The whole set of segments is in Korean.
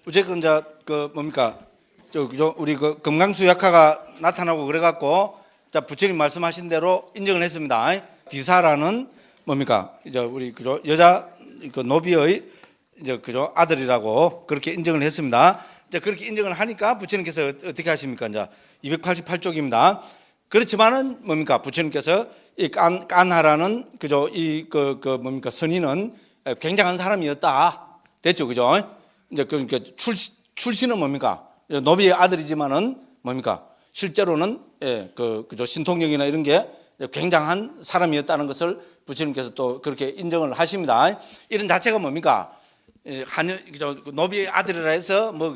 어쨌든 이제 뭡니까 우리 금강수 약화가 나타나고 그래갖고 자 부처님 말씀하신 대로 인정을 했습니다. 디사라는 뭡니까 이제 우리 여자 노비의 이제 아들이라고 그렇게 인정을 했습니다. 이제 그렇게 인정을 하니까 부처님께서 어떻게 하십니까? 이제 288쪽입니다. 그렇지만은 뭡니까 부처님께서 이 깐하라는 뭡니까 선인은 굉장한 사람이었다. 됐죠, 그죠? 이제 그러니까 출신은 뭡니까? 노비의 아들이지만은 뭡니까? 실제로는 신통력이나 이런 게 굉장한 사람이었다는 것을 부처님께서 또 그렇게 인정을 하십니다. 이런 자체가 뭡니까? 노비의 아들이라 해서 뭐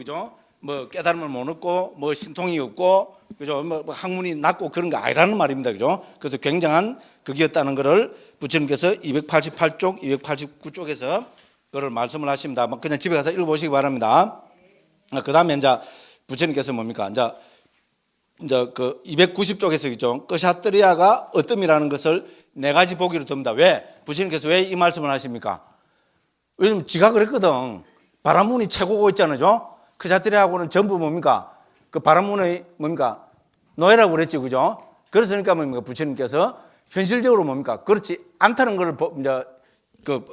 깨달음을 못 얻고 뭐 신통이 없고 그죠? 뭐 학문이 낮고 그런 거 아니라는 말입니다. 그죠? 그래서 굉장한 극이었다는 것을 부처님께서 288쪽, 289쪽에서 그걸 말씀을 하십니다. 그냥 집에 가서 읽어보시기 바랍니다. 그 다음에 이제 부처님께서 뭡니까? 이제 그 290쪽에서 있죠. 끄샤뜨리아가 어뜸이라는 것을 네 가지 보기로 듭니다. 왜? 부처님께서 왜 이 말씀을 하십니까? 왜냐면 지가 그랬거든. 바라문이 최고고 있잖아요. 끄샤뜨리아하고는 전부 뭡니까? 그 바라문의 뭡니까? 노예라고 그랬죠. 그죠? 그래서 그러니까 뭡니까? 부처님께서 현실적으로 뭡니까? 그렇지 않다는 걸 이제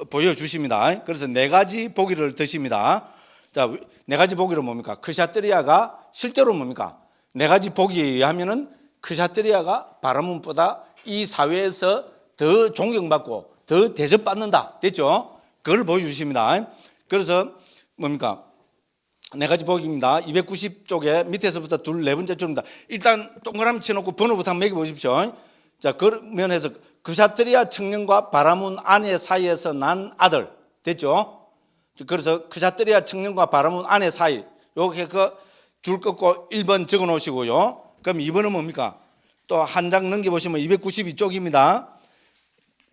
보여주십니다. 그래서 네 가지 보기를 드십니다. 자, 네 가지 보기로 뭡니까? 크샤뜨리아가 실제로 뭡니까? 네 가지 보기에 의하면은 크샤뜨리아가 바라문보다 이 사회에서 더 존경받고 더 대접받는다. 됐죠? 그걸 보여주십니다. 그래서 뭡니까? 네 가지 보기입니다. 290쪽에 밑에서부터 네 번째 줄입니다. 일단 동그라미 쳐놓고 번호부터 한번 매겨보십시오. 자, 그러면 해서 크샤뜨리아 청년과 바라문 아내 사이에서 난 아들. 됐죠? 그래서 크샤뜨리아 청년과 바라문 아내 사이. 요렇게 줄 긋고 1번 적어 놓으시고요. 그럼 2번은 뭡니까? 또 한 장 넘겨보시면 292쪽입니다.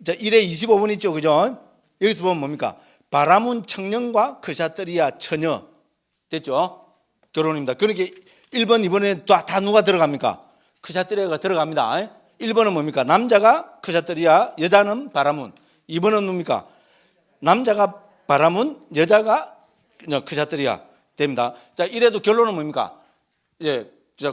자, 1에 25번 있죠. 그죠? 여기서 보면 뭡니까? 바라문 청년과 크샤뜨리아 처녀. 됐죠? 결혼입니다. 그러니까 1번, 2번에 다 누가 들어갑니까? 크샤뜨리아가 들어갑니다. 1번은 뭡니까? 남자가 크샤뜨리아, 여자는 바라문. 2번은 뭡니까? 남자가 바라문, 여자가 크샤뜨리아 됩니다. 자, 이래도 결론은 뭡니까?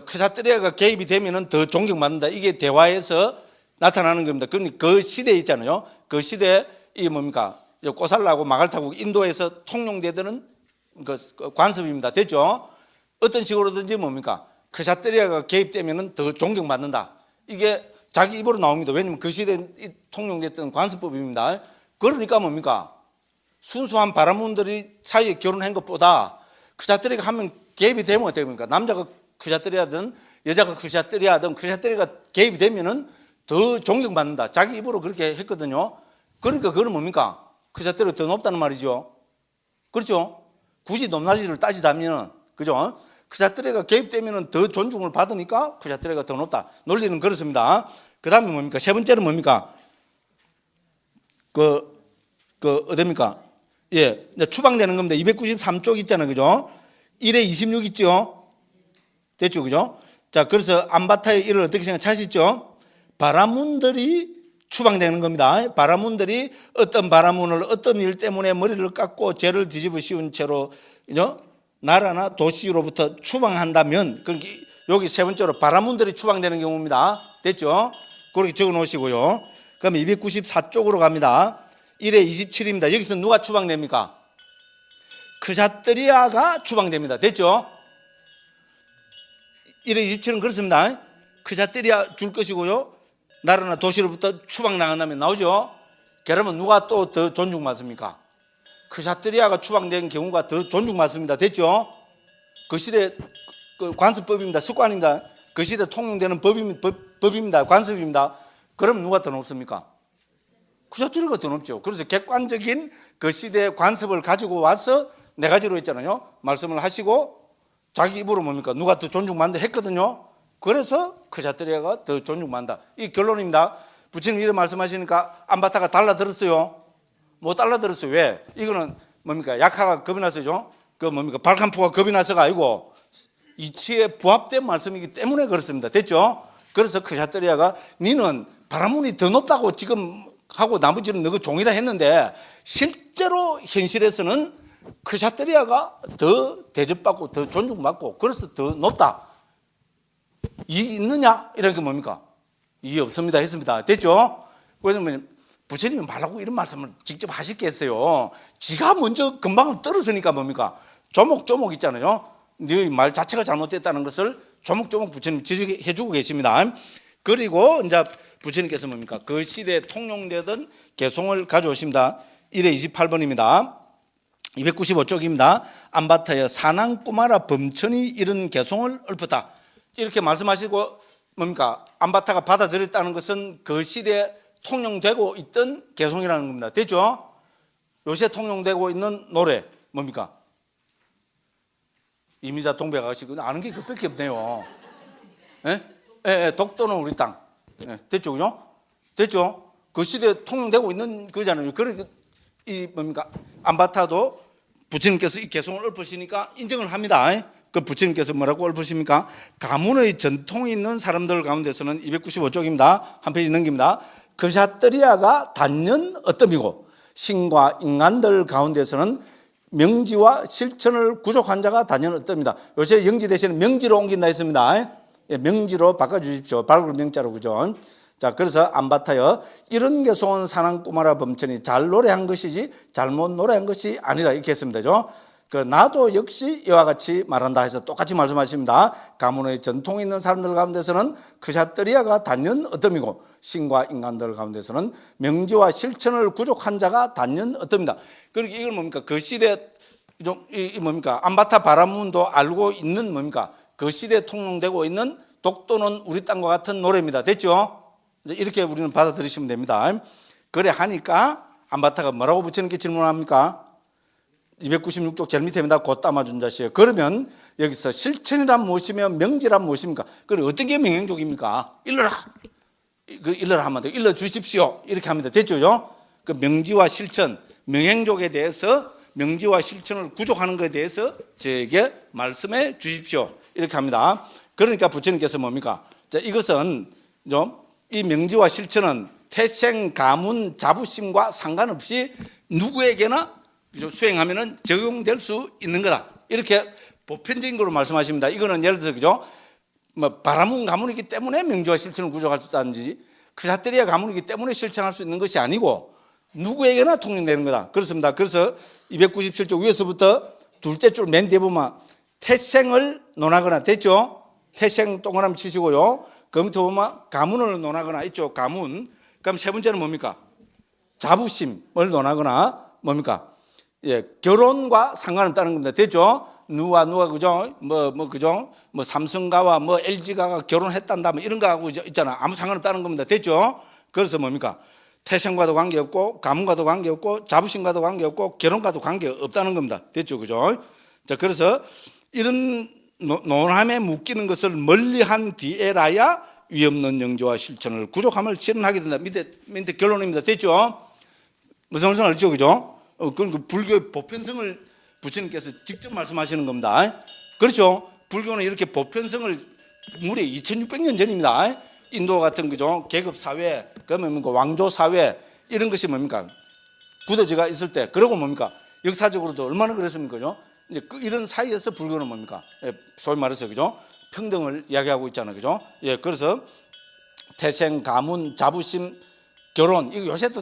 크샤뜨리아가 개입이 되면은 더 존경받는다. 이게 대화에서 나타나는 겁니다. 그런데 그 시대에 있잖아요. 그 시대에 이 뭡니까? 꼬살라고 마갈 타고 인도에서 통용되던 그 관습입니다. 됐죠? 어떤 식으로든지 뭡니까? 크샤뜨리아가 개입되면은 더 존경받는다. 이게 자기 입으로 나옵니다. 왜냐하면 그 시대에 통용됐던 관습법입니다. 그러니까 뭡니까? 순수한 바라문들이 사이에 결혼한 것보다 크샤뜨리아가 하면 개입이 되면 어떻게 됩니까? 남자가 크샤뜨리아든 여자가 크샤뜨리아든 크샤뜨리아가 개입이 되면은 더 존경받는다. 자기 입으로 그렇게 했거든요. 그러니까 그건 뭡니까? 크샤뜨리아가 더 높다는 말이죠. 그렇죠? 굳이 높낮이를 따지자면, 그죠? 크샤뜨리아가 개입되면은 더 존중을 받으니까 크샤뜨리아가 더 높다. 논리는 그렇습니다. 그 다음에 뭡니까? 세 번째는 뭡니까? 어딥니까? 예, 추방되는 겁니다. 293쪽 있잖아요. 그죠? 1에 26 있죠? 됐죠? 그죠? 자, 그래서 안바타의 일을 어떻게 생각하시죠? 바라문들이 추방되는 겁니다. 바라문들이 어떤 바라문을 어떤 일 때문에 머리를 깎고 죄를 뒤집어 씌운 채로 나라나 도시로부터 추방한다면 여기 세 번째로 바라문들이 추방되는 경우입니다. 됐죠? 그렇게 적어 놓으시고요. 그럼 294쪽으로 갑니다. 1에 27입니다. 여기서 누가 추방됩니까? 크샤뜨리아가 추방됩니다. 됐죠? 1에 27은 그렇습니다. 크샤뜨리아 줄 것이고요. 나라나 도시로부터 추방 나간다면 나오죠? 그러면 누가 또 더 존중받습니까? 크샤뜨리아가 추방된 경우가 더 존중받습니다. 됐죠? 그 시대 관습법입니다. 습관입니다. 그 시대 통용되는 법입니다. 관습입니다. 그럼 누가 더 높습니까? 크샤뜨리아가 더 높죠. 그래서 객관적인 그 시대의 관습을 가지고 와서 네 가지로 했잖아요. 말씀을 하시고 자기 입으로 뭡니까? 누가 더 존중받는다 했거든요. 그래서 크샤뜨리아가 더 존중받는다. 이 결론입니다. 부처님 이런 말씀하시니까 안바타가 달라들었어요. 못 달라들었어요. 왜? 이거는 뭡니까? 약화가 겁이 나서죠. 발칸포가 겁이 나서가 아니고 이치에 부합된 말씀이기 때문에 그렇습니다. 됐죠? 그래서 크샤뜨리아가 니는 바라문이 더 높다고 지금 하고 나머지는 너그 종이라 했는데 실제로 현실에서는 크샤트리아가 더 대접받고 더 존중받고 그래서 더 높다. 이익이 있느냐? 이런 게 뭡니까? 이익이 없습니다. 했습니다. 됐죠? 왜냐면 부처님이 말하고 이런 말씀을 직접 하셨겠어요. 지가 먼저 금방을 떨어서니까 뭡니까? 조목조목 있잖아요. 네 말 자체가 잘못됐다는 것을 조목조목 부처님 지적해 주고 계십니다. 그리고 이제 부처님께서 뭡니까? 그 시대에 통용되던 개송을 가져오십니다. 1회 28번입니다. 295쪽입니다. 안바타여 사난꾸마라 범천이 이런 개송을 읊었다. 이렇게 말씀하시고 뭡니까? 안바타가 받아들였다는 것은 그 시대에 통용되고 있던 개송이라는 겁니다. 됐죠? 요새 통용되고 있는 노래 뭡니까? 이미자 동백 아가씨 아는 게 그밖에 없네요. 독도는 우리 땅. 됐죠, 그죠? 됐죠? 그 시대에 통용되고 있는 거잖아요. 그래 이 뭡니까? 안바타도 부처님께서 이 개송을 읊으시니까 인정을 합니다. 그 부처님께서 뭐라고 읊으십니까? 가문의 전통이 있는 사람들 가운데서는 295쪽입니다. 한 페이지 넘깁니다. 그샤뜨리아가 단연 어떠미고 신과 인간들 가운데서는 명지와 실천을 구족한 자가 단연 어떻습니다. 요새 영지 대신에 명지로 옮긴다 했습니다. 명지로 바꿔주십시오. 발굴 명자로, 그죠? 자, 그래서 안바타여 이런 개송은 사난꾸마라 범천이 잘 노래한 것이지 잘못 노래한 것이 아니라 이렇게 했습니다. 그죠? 그 나도 역시 이와 같이 말한다 해서 똑같이 말씀하십니다. 가문의 전통이 있는 사람들 가운데서는 크샤뜨리아가 단연 어떠미고 신과 인간들 가운데서는 명지와 실천을 구족한 자가 단연 어떻습니다. 그러니까 이건 뭡니까? 그 시대 뭡니까? 안바타 바라문도 알고 있는 뭡니까? 그 시대에 통용되고 있는 독도는 우리 땅과 같은 노래입니다. 됐죠? 이렇게 우리는 받아들이시면 됩니다. 그래 하니까 안바타가 뭐라고 부처님께 질문합니까? 296쪽 제일 밑에입니다. 곧 담아준 자시에요. 그러면 여기서 실천이란 무엇이며 명지란 무엇입니까? 그래 어떤 게 명행족입니까? 일러라. 그 일러라 하면 돼요. 일러 주십시오. 이렇게 합니다. 됐죠? 그 명지와 실천, 명행족에 대해서 명지와 실천을 구족하는 것에 대해서 저에게 말씀해 주십시오. 이렇게 합니다. 그러니까 부처님께서 뭡니까? 자, 이것은 이 명지와 실천은 태생, 가문, 자부심과 상관없이 누구에게나 수행하면은 적용될 수 있는 거다. 이렇게 보편적인 거로 말씀하십니다. 이거는 예를 들어서 그죠? 뭐 바라문 가문이기 때문에 명지와 실천을 구족할 수 있다든지 크샤뜨리아 가문이기 때문에 실천할 수 있는 것이 아니고 누구에게나 통용되는 거다. 그렇습니다. 그래서 297쪽 위에서부터 둘째 줄 맨 뒤에 보면 태생을 논하거나 됐죠? 태생 동그라미 치시고요. 그 밑에 보면 가문을 논하거나 있죠. 가문. 그럼 세 번째는 뭡니까? 자부심을 논하거나 뭡니까? 예, 결혼과 상관없다는 겁니다. 됐죠? 누가 그죠? 그죠? 삼성가와 LG가가 결혼했단다 이런 거하고 있잖아. 아무 상관없다는 겁니다. 됐죠? 그래서 뭡니까? 태생과도 관계없고 가문과도 관계없고 자부심과도 관계없고 결혼과도 관계없다는 겁니다. 됐죠? 그죠? 자, 그래서 이런 논함에 묶이는 것을 멀리한 뒤에라야 위없는 영조와 실천을 구족함을 실현하게 된다. 밑에 결론입니다. 됐죠? 무슨 말인지 알죠? 그죠? 그건 불교의 보편성을 부처님께서 직접 말씀하시는 겁니다. 그렇죠? 불교는 이렇게 보편성을 무려 2600년 전입니다. 인도 같은 그죠? 계급 사회, 그러면 왕조 사회 이런 것이 뭡니까? 굳어져가 있을 때, 그리고 뭡니까? 역사적으로도 얼마나 그랬습니까? 그죠? 이제 이런 사이에서 불교는 뭡니까? 소위 말해서 그죠? 평등을 이야기하고 있잖아요. 그죠? 예, 그래서 태생, 가문, 자부심, 결혼 이거 요새도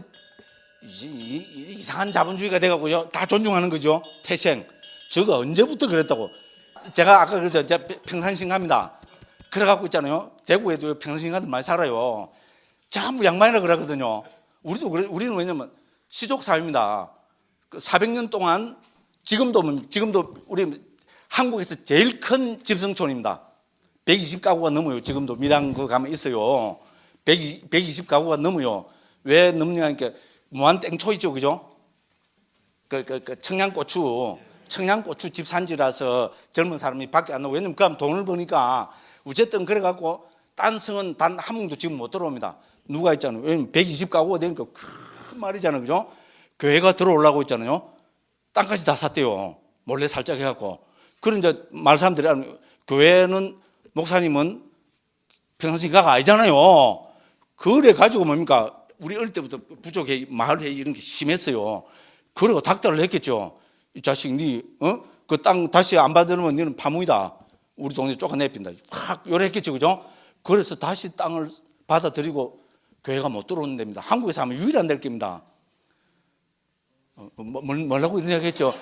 이상한 자본주의가 돼가고요. 다 존중하는 거죠. 태생. 저거 언제부터 그랬다고. 제가 아까 그랬죠. 제가 평산신가입니다. 그래갖고 있잖아요. 대구에도 평산신가들 많이 살아요. 전부 양반이라 그러거든요. 우리도 그래. 우리는 왜냐면 시족사회입니다. 400년 동안 지금도 우리 한국에서 제일 큰 집성촌입니다. 120가구가 넘어요. 지금도 밀양 그 가면 있어요. 120가구가 넘어요. 왜 넘냐 하니까 무한 땡초 있죠, 그죠? 청양고추 집산지라서 젊은 사람이 밖에 안 나오고, 왜냐면 그 하면 돈을 버니까, 어쨌든 그래갖고, 딴 성은 단 한 명도 지금 못 들어옵니다. 누가 있잖아요. 왜냐면 120가구가 되니까 큰 말이잖아요, 그죠? 교회가 들어오려고 있잖아요. 땅까지 다 샀대요. 몰래 살짝 해갖고. 그런 이제 말 사람들이, 교회는, 목사님은 평상시가가 아니잖아요. 그래 가지고 뭡니까? 우리 어릴 때부터 부족회의, 마을회의 이런 게 심했어요. 그리고 닥달을 했겠죠. 이 자식 그 땅 다시 안 받으면 너는 파무이다. 우리 동네 쫓아내빈다. 확 요랬겠죠, 그죠? 그래서 다시 땅을 받아들이고 교회가 못 들어오는 데입니다. 한국에서 하면 유일한 될 겁니다. 뭐라고 이야기했죠?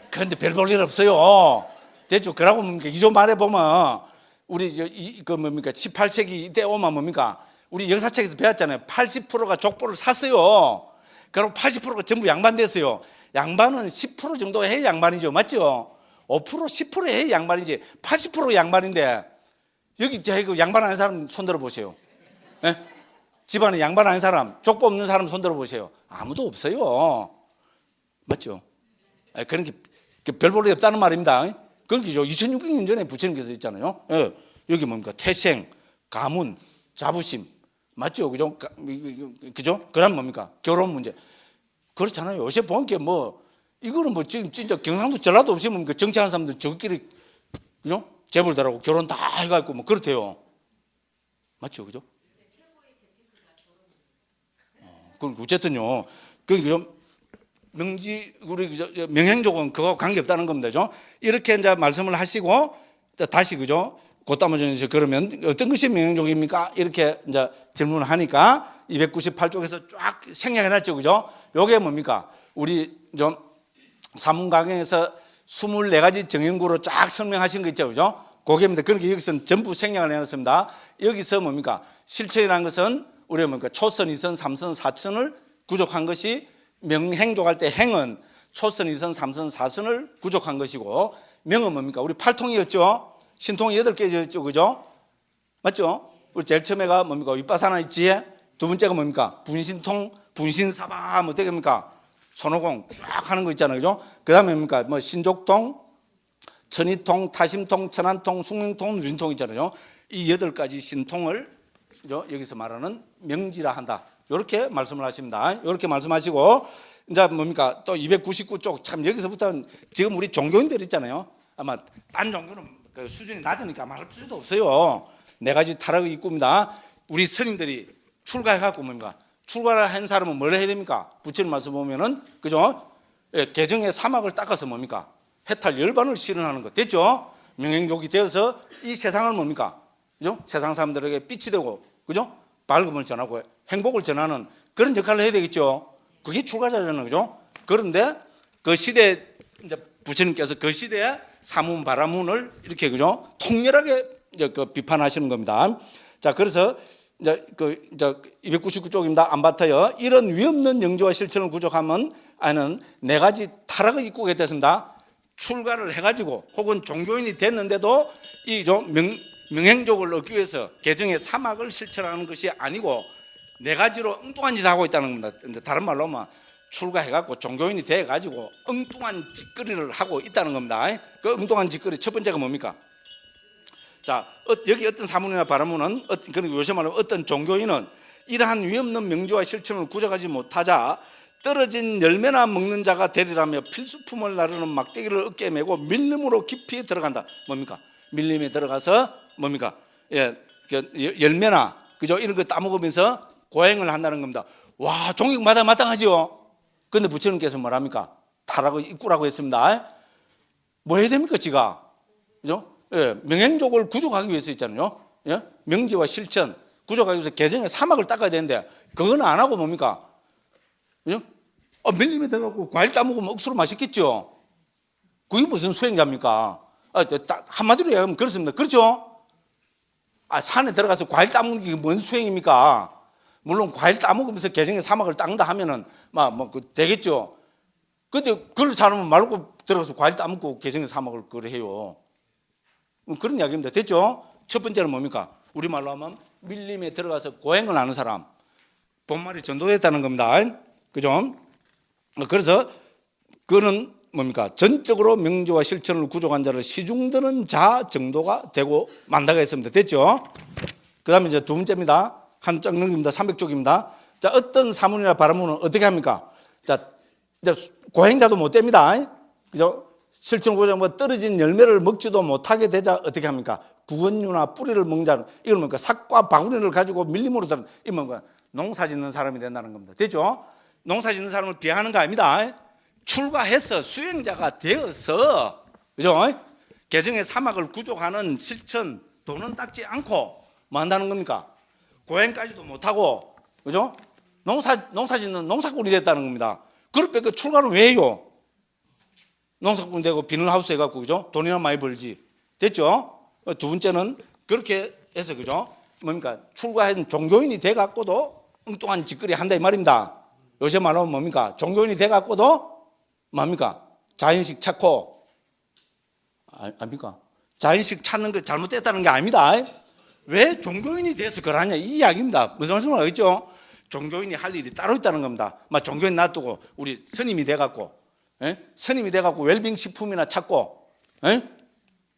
그런데 별 볼 일 없어요. 대충 그러고 뭡니까? 이조 말해 보면 우리 그 뭡니까? 18세기 이때 오면 뭡니까? 우리 역사책에서 배웠잖아요. 80%가 족보를 샀어요. 그리고 80%가 전부 양반됐어요. 양반은 10% 정도 해야 양반이죠, 맞죠? 5% 10% 해야 양반이지 80% 양반인데 여기 그 양반 아닌 사람 손들어 보세요. 네? 집안에 양반 아닌 사람, 족보 없는 사람 손들어 보세요. 아무도 없어요. 맞죠? 그런 게 별 볼 일 없다는 말입니다. 그러기죠. 2600년 전에 부처님께서 있잖아요. 여기 뭡니까? 태생, 가문, 자부심. 맞죠? 그죠? 그죠? 그럼 뭡니까? 결혼 문제. 그렇잖아요. 요새 보니까 이거는 지금 진짜 경상도 전라도 없이 뭡니까? 정치하는 사람들 저끼리, 그죠? 재벌들하고 결혼 다 해가지고 그렇대요. 맞죠? 그죠? 그럼 어쨌든요. 우리 명행족은 그거 관계 없다는 겁니다. 그죠? 이렇게 이제 말씀을 하시고 다시 그죠? 고따마전에서 그러면 어떤 것이 명행족입니까? 이렇게 이제 질문을 하니까 298쪽에서 쫙 생략해 놨죠. 그죠? 요게 뭡니까? 우리 좀 사문 강행에서 24가지 정형구로 쫙 설명하신 거 있죠. 그죠? 그게입니다. 그러니까 여기서는 전부 생략을 해 놨습니다. 여기서 뭡니까? 실천이라는 것은 우리가 뭡니까? 초선, 이선, 삼선, 사선을 구족한 것이 명행족 할 때 행은 초선, 이선, 삼선, 사선을 구족한 것이고 명은 뭡니까? 우리 8통이었죠? 신통이 8개였죠. 그죠? 맞죠? 우리 제일 처음에가 뭡니까? 윗바사나의 지혜. 두 번째가 뭡니까? 분신통, 분신사바, 어떻게 됩니까? 손오공 쫙 하는 거 있잖아요. 그죠? 그 다음에 뭡니까? 신족통, 천이통, 타심통, 천안통, 숙명통, 누진통 있잖아요. 이 8가지 신통을 그죠? 여기서 말하는 명지라 한다. 이렇게 말씀을 하십니다. 이렇게 말씀하시고 이제 뭡니까? 또 299쪽 참 여기서부터는 지금 우리 종교인들 있잖아요. 아마 딴 종교는 그 수준이 낮으니까 말할 필요도 없어요. 4가지 타락의 입구입니다. 우리 스님들이 출가해갖고 뭡니까? 출가를 한 사람은 뭘 해야 됩니까? 부처님 말씀 보면은 그죠? 개정의 사막을 닦아서 뭡니까? 해탈 열반을 실현하는 것 됐죠? 명행족이 되어서 이 세상을 뭡니까? 그죠? 세상 사람들에게 빛이 되고 그죠? 밝음을 전하고 행복을 전하는 그런 역할을 해야 되겠죠. 그게 출가자잖아요. 그죠? 그런데 그 시대 이제 부처님께서 그 시대에 사문 바라문을 이렇게 그죠? 통렬하게 이제 그 비판하시는 겁니다. 자, 그래서 이제 299쪽입니다. 안바타요. 이런 위없는 영조와 실천을 구족하면 아는 4가지 타락의 입구가 됐습니다. 출가를 해가지고 혹은 종교인이 됐는데도 이 좀 명행족을 얻기 위해서 개정의 사막을 실천하는 것이 아니고 4가지로 엉뚱한 짓을 하고 있다는 겁니다. 근데 다른 말로 하면 출가해갖고 종교인이 돼가지고 엉뚱한 짓거리를 하고 있다는 겁니다. 그 엉뚱한 짓거리 첫 번째가 뭡니까? 자, 여기 어떤 사문이나 바라문은 그러니까 요새 말하면 어떤 종교인은 이러한 위없는 명조와 실천을 구족하지 못하자 떨어진 열매나 먹는 자가 되리라며 필수품을 나르는 막대기를 어깨에 메고 밀림으로 깊이 들어간다. 뭡니까? 밀림에 들어가서 뭡니까? 열매나 그죠? 이런 거 따먹으면서 고행을 한다는 겁니다. 와, 종교마다 마땅하죠. 그런데 부처님께서 뭐랍니까? 타락의 입구라고 했습니다. 뭐 해야 됩니까, 지가? 그죠? 명행족을 구족하기 위해서 있잖아요. 명지와 실천 구족하기 위해서 개정의 사막을 닦아야 되는데 그건 안 하고 뭡니까? 그죠? 밀림에 들어가고 과일 따먹으면 억수로 맛있겠죠. 그게 무슨 수행자입니까? 한마디로 얘기하면 그렇습니다. 그렇죠? 산에 들어가서 과일 따먹는 게 뭔 수행입니까? 물론 과일 따먹으면서 개정의 사막을 닦는다 하면은 되겠죠. 근데 그럴 사람은 말고 들어가서 과일 따먹고 개정의 사막을 그래 해요. 그런 이야기입니다. 됐죠? 첫 번째는 뭡니까? 우리말로 하면 밀림에 들어가서 고행을 하는 사람. 본말이 전도됐다는 겁니다. 그죠? 그래서 그는 뭡니까? 전적으로 명조와 실천을 구족한 자를 시중드는 자 정도가 되고 만다가 했습니다. 됐죠? 그 다음에 이제 두 번째입니다. 한 장 넘깁니다. 300쪽입니다. 자, 어떤 사문이나 바라문은 어떻게 합니까? 자, 이제 고행자도 못 됩니다. 그죠? 실천 구조가 떨어진 열매를 먹지도 못하게 되자 어떻게 합니까? 구건류나 뿌리를 먹는 자는 이건 뭡니까? 삭과 바구니를 가지고 밀림으로 들은 이건 뭡니까? 농사 짓는 사람이 된다는 겁니다. 됐죠? 농사 짓는 사람을 비하하는 거 아닙니다. 출가해서 수행자가 되어서, 그죠? 개정의 사막을 구족하는 실천 도는 닦지 않고 뭐 한다는 겁니까? 고행까지도 못하고, 그죠? 농사 짓는 농사꾼이 됐다는 겁니다. 그럴 때 그 출가는 왜 해요? 농사꾼 되고 비닐하우스 해갖고, 그죠? 돈이나 많이 벌지. 됐죠? 두 번째는 그렇게 해서, 그죠? 뭡니까? 출가한 종교인이 돼갖고도 엉뚱한 짓거리 한다 이 말입니다. 요새 말하면 뭡니까? 종교인이 돼갖고도 뭡니까? 자연식 찾고, 아닙니까? 자연식 찾는 거 잘못됐다는 게 아닙니다. 왜 종교인이 돼서 그러냐 이 이야기입니다. 무슨 말씀을 하겠죠? 종교인이 할 일이 따로 있다는 겁니다. 막 종교인 놔두고 우리 스님이 돼갖고, 스님이 돼갖고 웰빙 식품이나 찾고,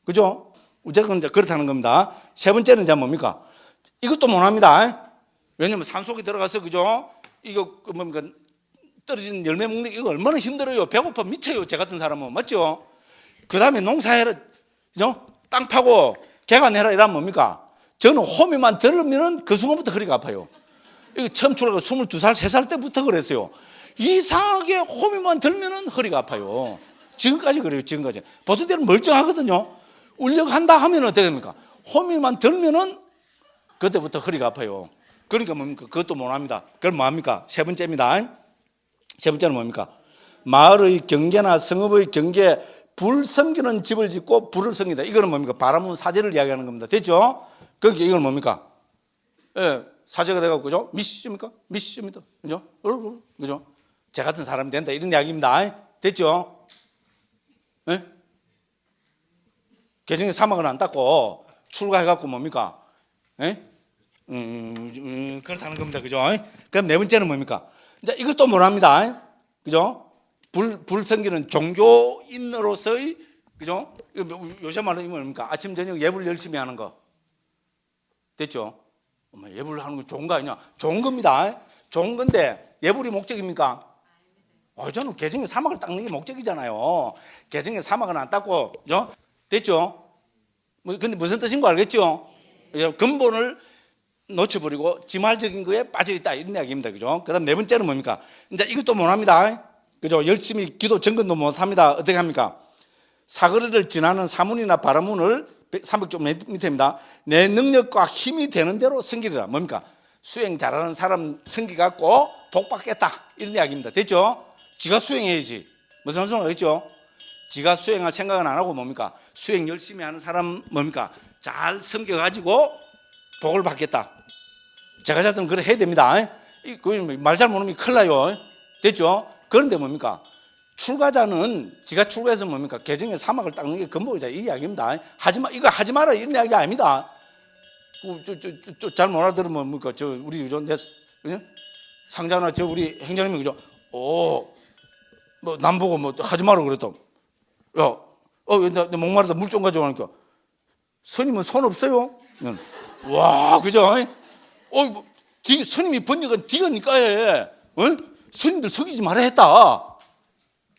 그죠? 어쨌든 그렇다는 겁니다. 세 번째는 이제 뭡니까? 이것도 못합니다. 왜냐면 산속에 들어가서, 그죠? 이거 뭡니까? 떨어진 열매 먹는 이거 얼마나 힘들어요. 배고파 미쳐요. 제 같은 사람은. 맞죠? 그 다음에 농사해라, 그죠? 땅 파고 개가 내라 이러면 뭡니까? 저는 호미만 들으면 그 순간부터 허리가 아파요. 이거 처음 출가가 22살, 3살 때부터 그랬어요. 이상하게 호미만 들면은 허리가 아파요. 지금까지 그래요. 지금까지. 보통 때는 멀쩡하거든요. 울력한다 하면 어떻게 됩니까? 호미만 들면은 그때부터 허리가 아파요. 그러니까 뭡니까? 그것도 못합니다. 그럼 뭐합니까? 세 번째입니다. 세 번째는 뭡니까? 마을의 경계나 성읍의 경계 불 섬기는 집을 짓고 불을 섬긴다. 이거는 뭡니까? 바라문 사제를 이야기하는 겁니다. 됐죠? 그러니까 이건 뭡니까? 예, 사제가 돼갖고, 그죠? 미시입니까? 미시입니다. 그죠? 그죠? 제 같은 사람이 된다. 이런 이야기입니다. 됐죠? 예? 개정의 사막은 안 닦고 출가해갖고 뭡니까? 예? 그렇다는 겁니다. 그죠? 그럼 네 번째는 뭡니까? 이제 이것도 못합니다. 그죠? 불 섬기는 종교인으로서의, 그죠? 요새 말로 뭡니까? 아침, 저녁 예불 열심히 하는 거. 됐죠? 예불을 하는 건 좋은 거 아니냐? 좋은 겁니다. 좋은 건데 예불이 목적입니까? 저는 개정의 사막을 닦는 게 목적이잖아요. 개정의 사막은 안 닦고, 그죠? 됐죠? 근데 무슨 뜻인 거 알겠죠? 근본을 놓쳐버리고 지말적인 거에 빠져있다 이런 이야기입니다. 그죠? 그 다음 네 번째는 뭡니까? 이제 이것도 못합니다. 그죠? 열심히 기도 정근도 못합니다. 어떻게 합니까? 사거리를 지나는 사문이나 바라문을 300쪽 밑에입니다. 내 능력과 힘이 되는 대로 섬기리라. 뭡니까? 수행 잘하는 사람 섬기갖고 복 받겠다 이런 이야기입니다. 됐죠? 지가 수행해야지. 무슨 말씀을 하겠죠? 지가 수행할 생각은 안 하고 뭡니까? 수행 열심히 하는 사람 뭡니까? 잘 섬겨가지고 복을 받겠다. 제가 자든 그래 해야 됩니다. 말 잘 못하면 큰일 나요. 됐죠? 그런데 뭡니까? 출가자는 지가 출가해서 뭡니까? 개정의 사막을 닦는 게 근본이다 이 이야기입니다. 하지마, 이거 하지 마라 이런 이야기 아닙니다. 잘 못 알아들으면 뭡니까? 우리 상자나 우리 행장님이 그죠? 남 보고 하지 마라 그랬다. 내 목마르다 물 좀 가져가니까 스님은 손 없어요? 와, 그죠? 스님이 번역은 디가니까 해. 스님들 속이지 말아야 했다.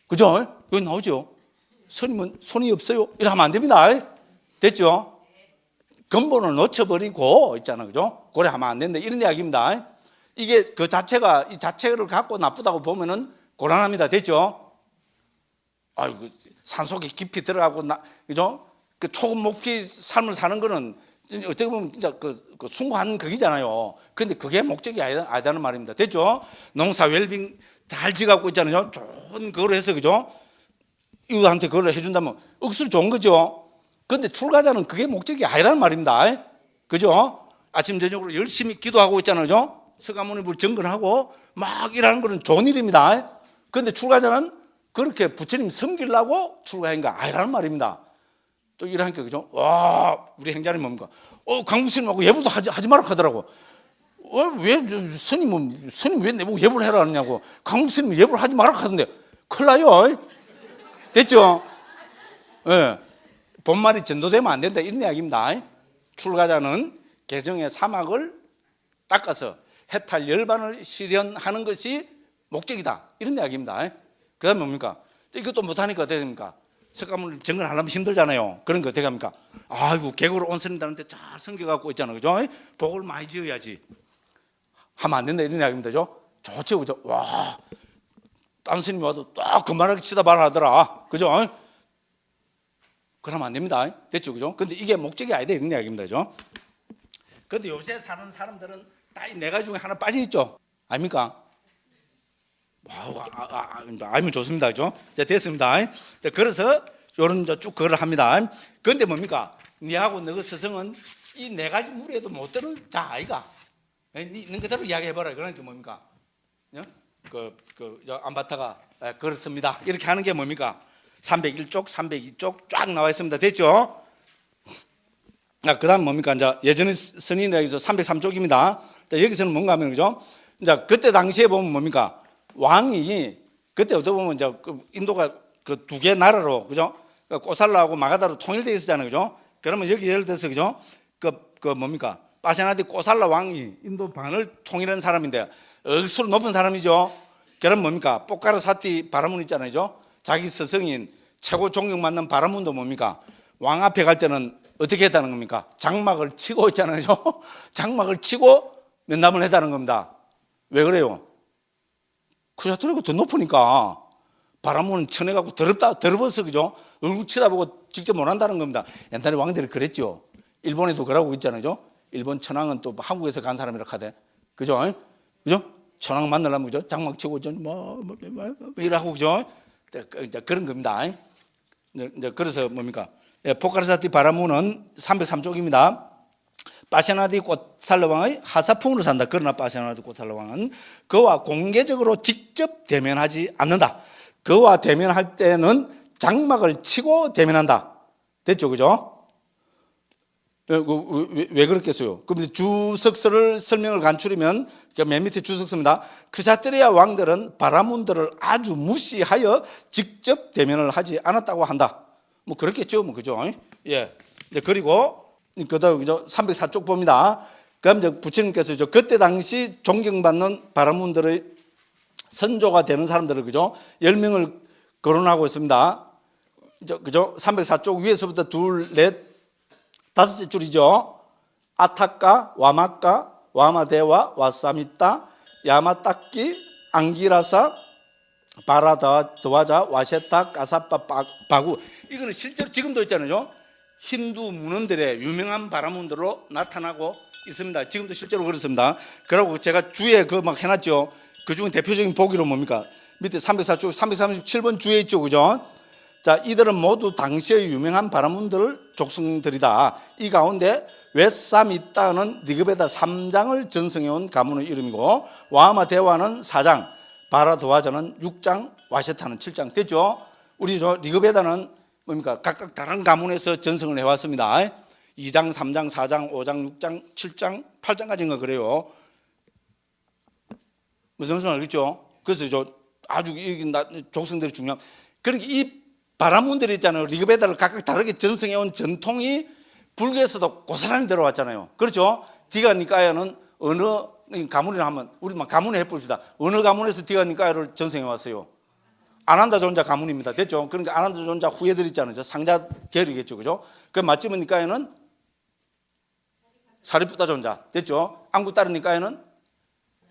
그죠? 여기 나오죠? 스님은 손이 없어요? 이래 하면 안 됩니다. 됐죠? 근본을 놓쳐버리고 있잖아. 그죠? 그래 하면 안 된다. 이런 이야기입니다. 이게 그 자체가, 이 자체를 갖고 나쁘다고 보면은 곤란합니다. 됐죠? 아이고, 산속에 깊이 들어가고, 그죠? 그 초급 목피 삶을 사는 거는 어떻게 보면 진짜 그 숭고한 극이잖아요. 근데 그게 목적이 아니다는 말입니다. 됐죠? 농사 웰빙 잘 지갖고 있잖아요. 좋은 그걸 해서, 그죠? 이웃한테 그걸 해준다면 억수로 좋은 거죠. 근데 출가자는 그게 목적이 아니라는 말입니다. 그죠? 아침, 저녁으로 열심히 기도하고 있잖아요. 서가모니 정근하고 막 일하는 거는 좋은 일입니다. 근데 출가자는 그렇게 부처님 섬기려고 출가한 거 아니라는 말입니다. 또 이러니까, 그죠? 와, 우리 행자님 뭡니까? 강부 스님하고 예불도 하지 마라 하더라고. 왜 스님 왜 내보고 예불 해라 하느냐고. 강부 스님 예불 하지 마라 하던데 큰일 나요. 됐죠? 예. 본말이 전도되면 안 된다 이런 이야기입니다. 출가자는 개정의 사막을 닦아서 해탈 열반을 실현하는 것이 목적이다 이런 이야기입니다. 그 다음에 뭡니까? 이것도 못하니까 어떻게 됩니까? 석가모니 정근하려면 힘들잖아요. 그런 거 어떻게 합니까? 아이고, 계곡으로 온 스님들한테 잘 섬겨갖고 있잖아요. 그죠? 복을 많이 지어야지. 하면 안 된다 이런 이야기입니다. 그죠? 좋죠. 그죠? 와, 딴 스님이 와도 딱 그만하게 치다 말하더라. 그죠? 그러면 안 됩니다. 됐죠? 그죠? 근데 이게 목적이 아니다. 이런 이야기입니다. 그죠? 근데 요새 사는 사람들은 다 이 네 가지 중에 하나 빠져 있죠? 아닙니까? 와우, 알면 좋습니다. 그죠? 자, 됐습니다. 자, 그래서 요런 쭉 그걸 합니다. 근데 뭡니까? 니하고 너그 스승은 이 네 가지 무리에도 못 드는 자 아이가. 니 있는 그대로 이야기해봐라. 그러니까 뭡니까? 안바타가 그렇습니다. 이렇게 하는 게 뭡니까? 301쪽, 302쪽 쫙 나와 있습니다. 됐죠? 그 다음 뭡니까? 이제 예전에 선인에서 303쪽입니다. 여기서는 뭔가 하면, 그죠? 이제 그때 당시에 보면 뭡니까? 왕이, 그때 어떻게 보면 이제 인도가 그 두 개 나라로, 그죠? 꼬살라하고 마가다로 통일되어 있었잖아요. 그죠? 그러면 여기 예를 들어서, 그죠? 뭡니까? 파샤나디 꼬살라 왕이 인도 반을 통일한 사람인데, 억수로 높은 사람이죠? 그럼 뭡니까? 포카르 사티 바라문 있잖아요. 그죠? 자기 스승인 최고 존경받는 바라문도 뭡니까? 왕 앞에 갈 때는 어떻게 했다는 겁니까? 장막을 치고 있잖아요. 장막을 치고 면담을 했다는 겁니다. 왜 그래요? 크샤토리가 더 높으니까 바라문은 천해갖고 더럽어서, 그죠? 얼굴 치다보고 직접 못 한다는 겁니다. 옛날에 왕들이 그랬죠. 일본에도 그러고 있잖아요. 그죠? 일본 천황은 또 한국에서 간 사람이라 하대. 그죠? 그죠? 천황 만나려면, 그죠? 장막 치고 이러고, 그죠? 이제 그런 겁니다. 이제 그래서 뭡니까? 포카르사티 바라문은 303쪽입니다. 파샤나디 꽃살라왕의 하사풍으로 산다. 그러나 파샤나디 꽃살라왕은 그와 공개적으로 직접 대면하지 않는다. 그와 대면할 때는 장막을 치고 대면한다. 됐죠? 그죠? 왜 그렇겠어요? 그럼 주석서를 설명을 간추리면 맨 밑에 주석서입니다. 크샤트리아 왕들은 바라문들을 아주 무시하여 직접 대면을 하지 않았다고 한다. 뭐 그렇겠죠, 뭐 그죠? 예. 그리고 그다음 그죠? 304쪽 봅니다. 그럼 이제 부처님께서 그때 당시 존경받는 바라문들의 선조가 되는 사람들을, 그죠? 10명을 거론하고 있습니다. 그죠? 304쪽 위에서부터 둘, 넷, 다섯째 줄이죠. 아타카, 와마카, 와마데와, 와사미타, 야마타키, 앙기라사, 바라드와자, 와셰타, 까사파, 바구. 이거는 실제로 지금도 있잖아요. 힌두 문헌들의 유명한 바라문들로 나타나고 있습니다. 지금도 실제로 그렇습니다. 그리고 제가 주에 막 해놨죠. 그 중에 대표적인 보기로 뭡니까? 밑에 304쪽, 337번 주에 있죠. 그죠? 자, 이들은 모두 당시의 유명한 바라문들 족성들이다. 이 가운데 웨사미타는 니그베다 3장을 전승해온 가문의 이름이고, 와마데와는 4장, 바라드와자는 6장, 와셰타는 7장. 됐죠? 우리 니그베다는 뭡니까? 각각 다른 가문에서 전승을 해왔습니다. 2장, 3장, 4장, 5장, 6장, 7장, 8장까지인가 그래요. 무슨 말인지 알겠죠? 그래서 아주 족성들이 중요한. 그러니까 이 바라문들이 있잖아요. 리그베다를 각각 다르게 전승해온 전통이 불교에서도 고스란히 들어왔잖아요. 그렇죠? 디가니까야는 어느 가문이라 하면 우리만 가문에 해봅시다. 어느 가문에서 디가니까야를 전승해왔어요? 아난다 존자 가문입니다. 됐죠? 그러니까 아난다 존자 후예들 있잖아요. 상자 계열이겠죠. 그죠? 그 맞지면 니까야는 사리푸타 존자. 됐죠? 안구따르 니까야는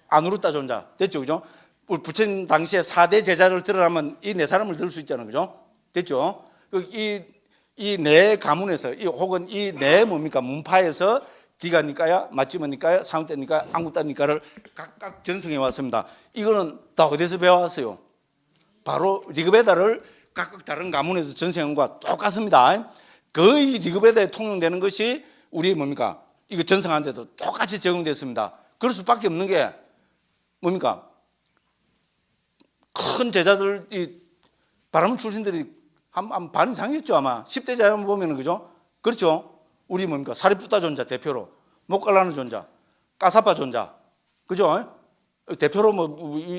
아누르따 존자. 됐죠? 그죠? 우리 부처님 당시에 4대 제자를 들으라면 이 네 사람을 들을 수 있잖아요. 그죠? 됐죠? 이 네 가문에서 혹은 이 네 뭡니까? 문파에서 디가니까야, 맞지머니까야, 사운떼니까야, 안구따니까를 각각 전승해 왔습니다. 이거는 다 어디서 배워왔어요? 바로 리그베다를 각각 다른 가문에서 전승한 것과 똑같습니다. 거의 리그베다에 통용되는 것이 우리 뭡니까? 이거 전승하는데도 똑같이 적용됐습니다. 그럴 수밖에 없는 게 뭡니까? 큰 제자들, 이 바라문 출신들이 한 반 이상이었죠, 아마. 10대 자연 보면은, 그죠? 그렇죠? 우리 뭡니까? 사리푸타 존자 대표로, 목갈라는 존자, 까사파 존자, 그죠? 대표로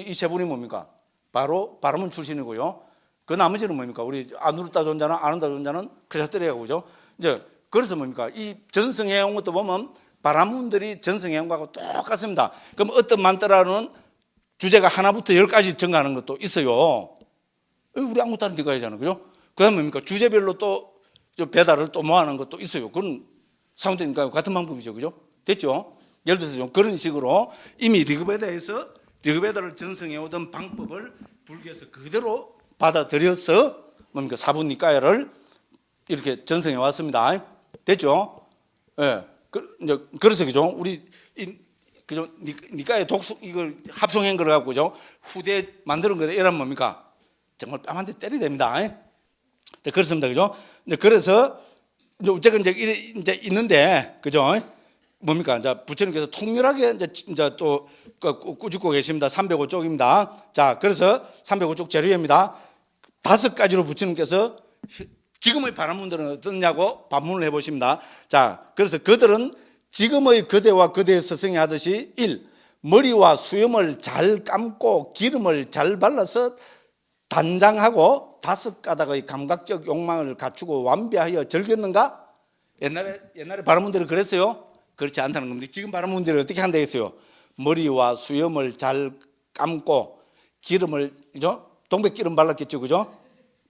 이 세 분이 뭡니까? 바로 바라문 출신이고요. 그 나머지는 뭡니까? 우리 아누르타 존자나 아난다 존자는 크샤트리아고, 그죠? 이제 그래서 뭡니까? 이 전승해온 것도 보면 바라문들이 전승해온 거하고 똑같습니다. 그럼 어떤 만따라는 주제가 하나부터 10까지 증가하는 것도 있어요. 우리 아무것도 안 들어가야잖아요. 그죠? 그 다음에 뭡니까? 주제별로 또 배달을 또 모아놓은 것도 있어요. 그건 사운드니까 같은 방법이죠. 그죠? 됐죠? 예를 들어서 좀 그런 식으로 이미 리그베다에서 르그베다를 전승해 오던 방법을 불교에서 그대로 받아들여서 뭡니까 사부니까야를 이렇게 전승해 왔습니다. 됐죠? 예. 그래서 그죠? 우리 그죠? 니까의 독수 이걸 합성한 걸 갖고 그죠? 후대 만드는 거다. 이란 뭡니까? 정말 뺨 한 대 때려야 됩니다. 그렇습니다. 그죠? 그래서 어쨌든 이제 있는데 그죠? 뭡니까? 이제 부처님께서 통렬하게 이제 또 꾸짖고 계십니다. 305쪽입니다. 자, 그래서 305쪽 재료입니다. 5가지로 부처님께서 지금의 바라문들은 어떠냐고 반문을 해보십니다. 자, 그래서 그들은 지금의 거대와 거대의 스승이 하듯이 1. 머리와 수염을 잘 감고 기름을 잘 발라서 단장하고 5가닥의 감각적 욕망을 갖추고 완비하여 즐겼는가? 옛날에 바라문들이 그랬어요? 그렇지 않다는 겁니다. 지금 바라문들이 어떻게 한다 했어요? 머리와 수염을 잘 감고 기름을, 그죠? 동백기름 발랐겠죠, 그죠?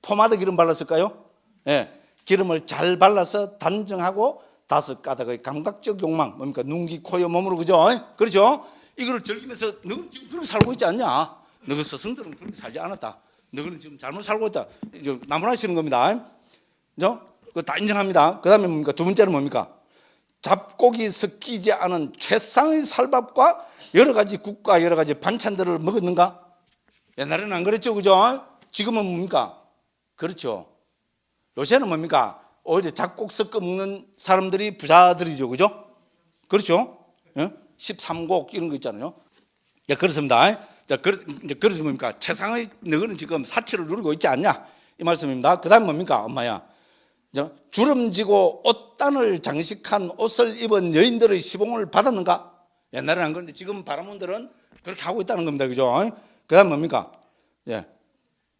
포마드 기름 발랐을까요? 예, 기름을 잘 발라서 단정하고 5가닥의 감각적 욕망, 뭡니까? 눈, 귀, 코, 여, 몸으로, 그죠? 그렇죠? 이거를 즐기면서 너는 지금 그렇게 살고 있지 않냐? 너희 스승들은 그렇게 살지 않았다. 너희는 지금 잘못 살고 있다. 나무라시는 겁니다. 그죠? 그거 다 인정합니다. 그 다음에 뭡니까? 두 번째는 뭡니까? 잡곡이 섞이지 않은 최상의 살밥과 여러 가지 국과 여러 가지 반찬들을 먹었는가? 옛날에는 안 그랬죠, 그죠? 지금은 뭡니까? 그렇죠. 요새는 뭡니까? 오히려 잡곡 섞어 먹는 사람들이 부자들이죠, 그죠? 그렇죠? 13곡 이런 거 있잖아요. 예, 그렇습니다. 자, 그래서 뭡니까? 최상의 너희는 지금 사치를 누리고 있지 않냐? 이 말씀입니다. 그 다음 뭡니까? 엄마야. 주름지고 옷단을 장식한 옷을 입은 여인들의 시봉을 받았는가? 옛날에는 안 그런데 지금 바라문들은 그렇게 하고 있다는 겁니다. 그죠? 그 다음 뭡니까? 예.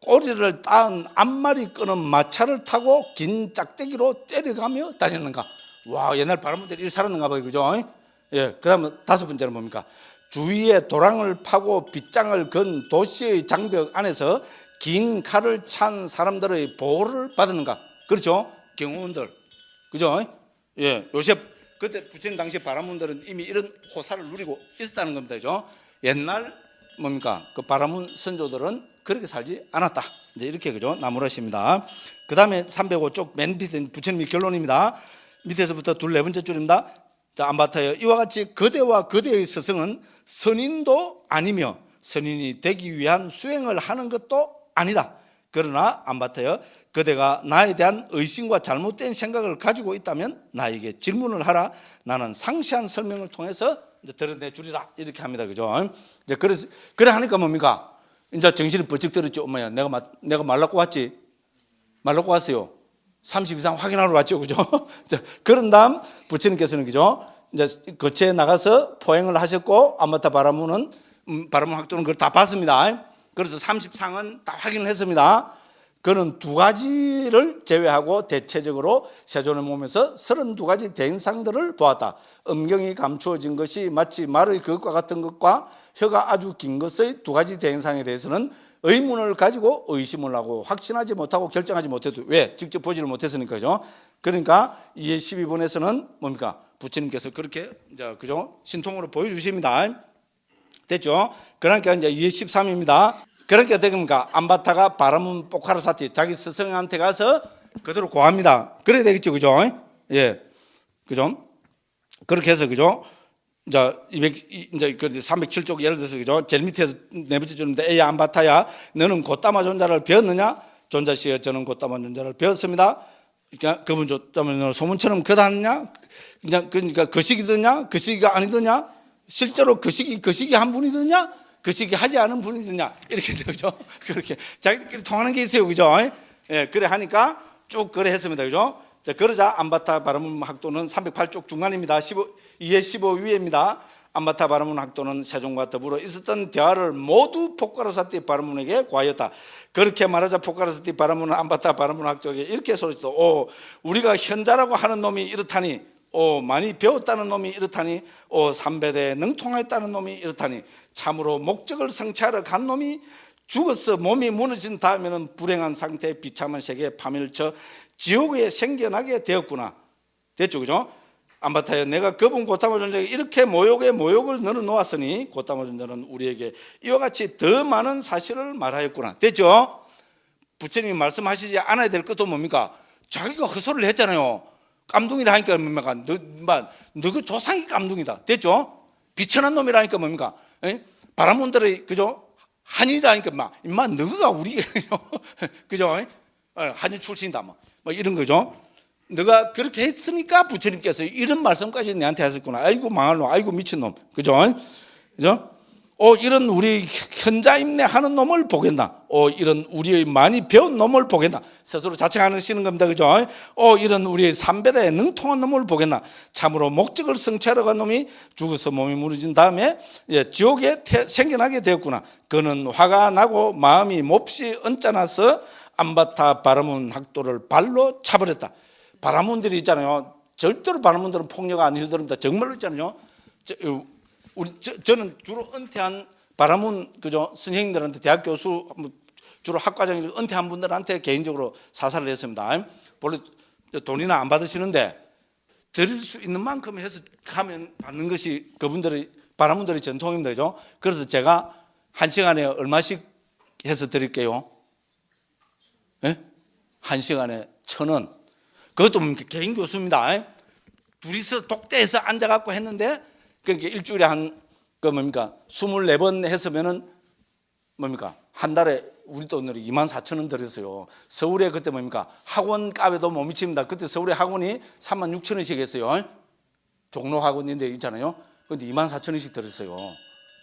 꼬리를 딴 앞말이 끄는 마차를 타고 긴 짝대기로 때려가며 다녔는가? 와, 옛날 바라문들이 이렇게 살았는가 봐요. 그죠? 예. 그 다음에 5번째는 뭡니까? 주위에 도랑을 파고 빗장을 건 도시의 장벽 안에서 긴 칼을 찬 사람들의 보호를 받았는가? 그렇죠? 경호원들. 그죠? 예. 요새, 그때 부처님 당시 바라문들은 이미 이런 호사를 누리고 있었다는 겁니다. 그죠? 옛날, 뭡니까? 그 바라문 선조들은 그렇게 살지 않았다. 이제 이렇게, 그죠? 나무라십니다. 그 다음에 305쪽 맨 밑에 부처님의 결론입니다. 밑에서부터 둘, 네 번째 줄입니다. 자, 안바타여. 이와 같이 거대와 거대의 스승은 선인도 아니며 선인이 되기 위한 수행을 하는 것도 아니다. 그러나 안바타여. 그대가 나에 대한 의심과 잘못된 생각을 가지고 있다면 나에게 질문을 하라. 나는 상세한 설명을 통해서 이제 드러내 주리라. 이렇게 합니다. 그죠? 이제 그래 하니까 뭡니까? 이제 정신이 번쩍 들었죠. 엄마야, 내가 말랐고 왔지? 말랐고 왔어요. 30 이상 확인하러 왔죠. 그죠? 그런 다음 부처님께서는 그죠? 이제 거처에 나가서 포행을 하셨고, 아마타 바라문은, 바라문 학도는 그걸 다 봤습니다. 그래서 30상은 다 확인을 했습니다. 그는 2가지를 제외하고 대체적으로 세존의 몸에서 32가지 대행상들을 보았다. 음경이 감추어진 것이 마치 말의 그것과 같은 것과 혀가 아주 긴 것의 2가지 대행상에 대해서는 의문을 가지고 의심을 하고 확신하지 못하고 결정하지 못해도 왜? 직접 보지를 못했으니까죠. 그러니까 이해 12번에서는 뭡니까? 부처님께서 그렇게 이제 그죠? 신통으로 보여주십니다. 됐죠? 그러니까 이제 이해 13입니다. 그러니까 어떻게 됩니까? 안바타가 바라문 포카라사티 자기 스승한테 가서 그대로 고합니다. 그래야 되겠죠, 그죠? 예, 그죠? 그렇게 해서 그죠? 이제 307쪽 예를 들어서 그죠? 제일 밑에서 네 번째 줄인데 에야 안바타야, 너는 고따마 존자를 배웠느냐? 존자시여 저는 고따마 존자를 배웠습니다. 그러니까 그분 줬다면 소문처럼 거다느냐? 그러니까 거시기더냐? 거시기가 아니더냐? 실제로 거시기 한 분이더냐? 거시기 하지 않은 분이더냐? 이렇게 그죠? 그렇게 자기들끼리 통하는 게 있어요, 그죠? 예, 그래 하니까 쭉 그래 했습니다, 그죠? 자, 그러자 안바타 바라문 학도는 308쪽 중간입니다. 2회 15위입니다. 안바타 바라문 학도는 세종과 더불어 있었던 대화를 모두 포카라사티 바라문에게 구하였다. 그렇게 말하자 포카라사티 바라문은 안바타 바라문 학도에게 이렇게 소리쳤다. 오, 우리가 현자라고 하는 놈이 이렇다니, 오, 많이 배웠다는 놈이 이렇다니, 오, 3배대에 능통했다는 놈이 이렇다니, 참으로 목적을 성취하러 간 놈이 죽어서 몸이 무너진 다음에는 불행한 상태에 비참한 세계에 파멸쳐 지옥에 생겨나게 되었구나. 됐죠, 그죠? 안바타여 내가 그분 고타마 존자에게 이렇게 모욕에 모욕을 너는 놓았으니 고타마 존자는 우리에게 이와 같이 더 많은 사실을 말하였구나. 됐죠? 부처님이 말씀하시지 않아야 될 것도 뭡니까? 자기가 헛소리를 했잖아요. 깜둥이라 하니까 뭡니까? 너그 조상이 깜둥이다. 됐죠? 비천한 놈이라니까 뭡니까? 바람문들의 그죠? 한이라니까 임마 너가 우리 그죠? 한이 출신이다 뭐 이런 거죠. 너가 그렇게 했으니까 부처님께서 이런 말씀까지 내한테 하셨구나. 아이고 망할 놈, 아이고 미친 놈, 그죠? 그죠? 이런 우리 현자임내 하는 놈을 보겠나? 이런 우리의 많이 배운 놈을 보겠나? 스스로 자책하시는 겁니다, 그죠? 이런 우리의 삼배대에 능통한 놈을 보겠나? 참으로 목적을 성취하러 간 놈이 죽어서 몸이 무너진 다음에 지옥에 생겨나게 되었구나. 그는 화가 나고 마음이 몹시 언짢아서 안바타 바라문 학도를 발로 차버렸다. 바라문들이 있잖아요. 절대로 바라문들은 폭력 안 해드립니다. 정말로 있잖아요. 저는 주로 은퇴한 바라문 그죠 선생님들한테 대학 교수 주로 학과장님 은퇴한 분들한테 개인적으로 사사를 했습니다. 원래 돈이나 안 받으시는데 드릴 수 있는 만큼 해서 가면 받는 것이 그분들의 바라문들의 전통입니다. 그죠? 그래서 제가 한 시간에 얼마씩 해서 드릴게요? 네? 한 시간에 1,000원. 그것도 개인 교수입니다. 둘이서 독대해서 앉아갖고 했는데 그러니까 일주일에 한 24번 했으면은 뭡니까? 한 달에 우리 돈으로 24,000원 들였어요. 서울에 그때 뭡니까? 학원 값에도 못 미칩니다. 그때 서울에 학원이 36,000원씩 했어요. 종로 학원인데 있잖아요. 근데 24,000원씩 들었어요.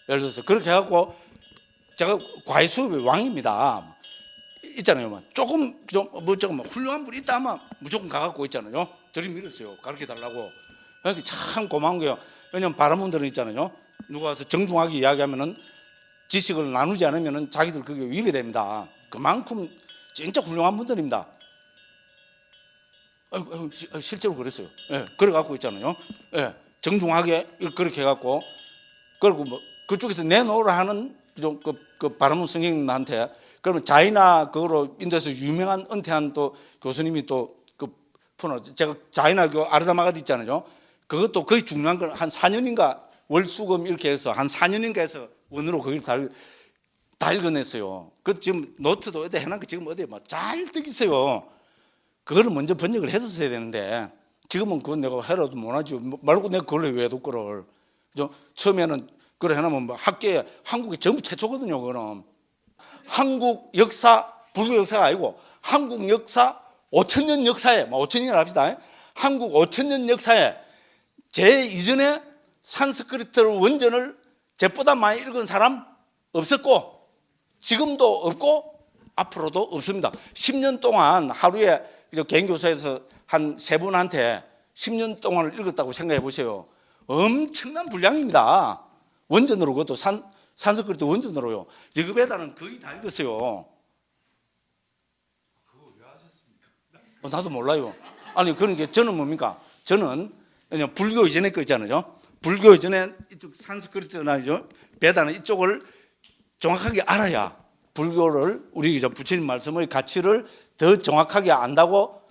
예를 들어서 그렇게 해갖고 제가 과외 수업의 왕입니다. 있잖아요. 조금 조금 훌륭한 분이 있다 하면 무조건 가갖고 있잖아요. 들이밀었어요. 가르쳐 달라고. 참 고마운 거예요. 왜냐면 바라문들은 있잖아요. 누가 와서 정중하게 이야기하면은 지식을 나누지 않으면은 자기들 그게 위배됩니다. 그만큼 진짜 훌륭한 분들입니다. 실제로 그랬어요. 예, 그래 갖고 있잖아요. 예, 정중하게 그렇게 해갖고 그리고 뭐 그쪽에서 내놓으라 하는 그 바라문 선생님한테 그러면 자이나 그거로 인도에서 유명한 은퇴한 또 교수님이 또 그 푸나 제가 자이나 그 아르다마가디 있잖아요. 그것도 거의 중요한 건 한 4년인가 월수금 이렇게 해서 한 4년인가 해서 원으로 거기를 다 읽어냈어요. 그 지금 노트도 어디 해놓은 거 지금 어디 뭐 잔뜩 있어요. 그거를 먼저 번역을 했었어야 되는데 지금은 그건 내가 해라도 못하지 말고 내가 그걸 왜 해도 그걸 처음에는 그걸 해놓으면 뭐 학계에 한국이 전부 최초거든요. 그거는 한국 역사 불교 역사가 아니고 한국 역사 5,000년 역사에 5,000년을 합시다. 한국 5,000년 역사에 제 이전에 산스크리트 원전을 제보다 많이 읽은 사람 없었고 지금도 없고 앞으로도 없습니다. 10년 동안 하루에 개인 교사에서 한 3분한테 10년 동안을 읽었다고 생각해 보세요. 엄청난 분량입니다. 원전으로 그것도 산스크리트 원전으로요. 리그베다는 거의 다 읽었어요. 그거 왜 하셨습니까? 나도 몰라요. 아니 그러니까 저는 뭡니까? 저는 그냥 불교 이전에 거 있잖아요. 불교 이전에 이쪽 산스크리트나 베다는 이쪽을 정확하게 알아야 불교를 우리 부처님 말씀의 가치를 더 정확하게 안다고